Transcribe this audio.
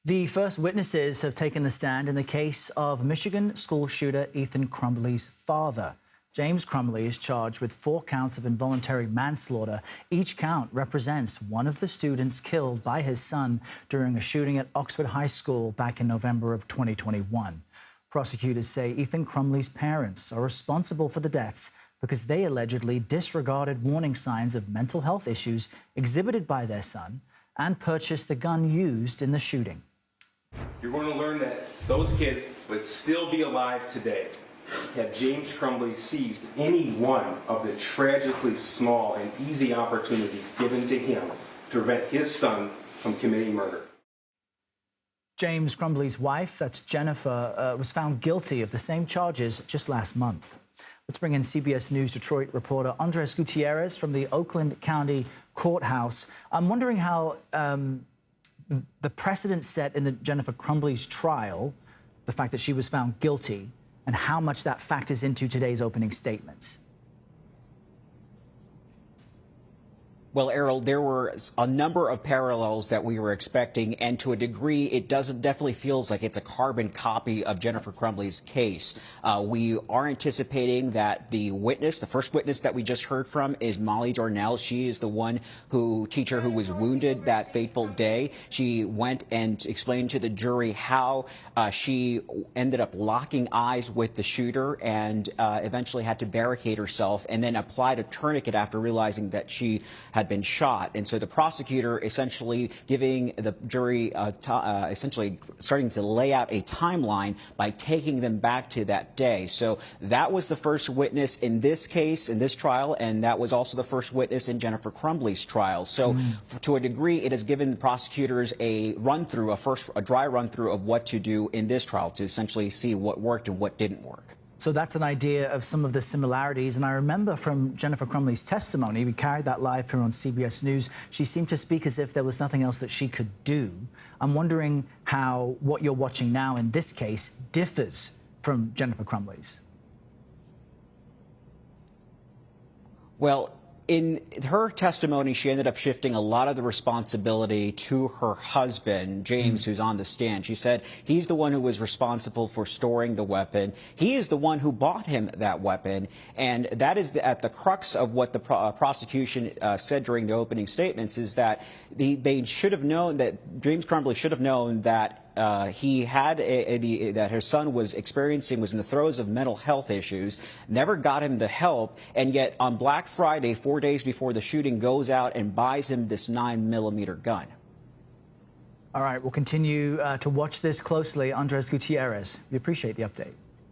The first witnesses have taken the stand in the case of Michigan school shooter Ethan Crumbley's father. James Crumbley is charged with 4 counts of involuntary manslaughter. Each count represents one of the students killed by his son during a shooting at Oxford High School back in November of 2021. Prosecutors say Ethan Crumbley's parents are responsible for the deaths because they allegedly disregarded warning signs of mental health issues exhibited by their son and purchased the gun used in the shooting. You're going to learn that those kids would still be alive today had James Crumbley seized any one of the tragically small and easy opportunities given to him to prevent his son from committing murder. James Crumbley's wife, that's Jennifer, was found guilty of the same charges just last month. Let's bring in CBS News Detroit reporter Andres Gutierrez from the Oakland County Courthouse. I'm wondering how the precedent set in the Jennifer Crumbley's trial, the fact that she was found guilty, and how much that factors into today's opening statements. Well, Errol, there were a number of parallels that we were expecting, and to a degree, it definitely feels like it's a carbon copy of Jennifer Crumbley's case. We are anticipating that the first witness that we just heard from, is Molly Darnell. She is the teacher who was wounded that fateful day. She went and explained to the jury how she ended up locking eyes with the shooter and eventually had to barricade herself and then applied a tourniquet after realizing that she had been shot. And so the prosecutor essentially giving the jury essentially starting to lay out a timeline by taking them back to that day. So that was the first witness in this case, in this trial, and that was also the first witness in Jennifer Crumbley's trial. So to a degree, it has given the prosecutors a run-through, a dry run-through of what to do in this trial to essentially see what worked and what didn't work. So that's an idea of some of the similarities. And I remember from Jennifer Crumbley's testimony, we carried that live here on CBS News, she seemed to speak as if there was nothing else that she could do. I'm wondering how what you're watching now in this case differs from Jennifer Crumbley's. Well, in her testimony, she ended up shifting a lot of the responsibility to her husband, James, who's on the stand. She said he's the one who was responsible for storing the weapon. He is the one who bought him that weapon. And that is at the crux of what the prosecution said during the opening statements, is that they should have known, that James Crumbley should have known that he had that his son was in the throes of mental health issues, never got him the help, and yet on Black Friday, 4 days before the shooting, goes out and buys him this 9mm gun. All right, we'll continue to watch this closely. Andres Gutierrez, we appreciate the update.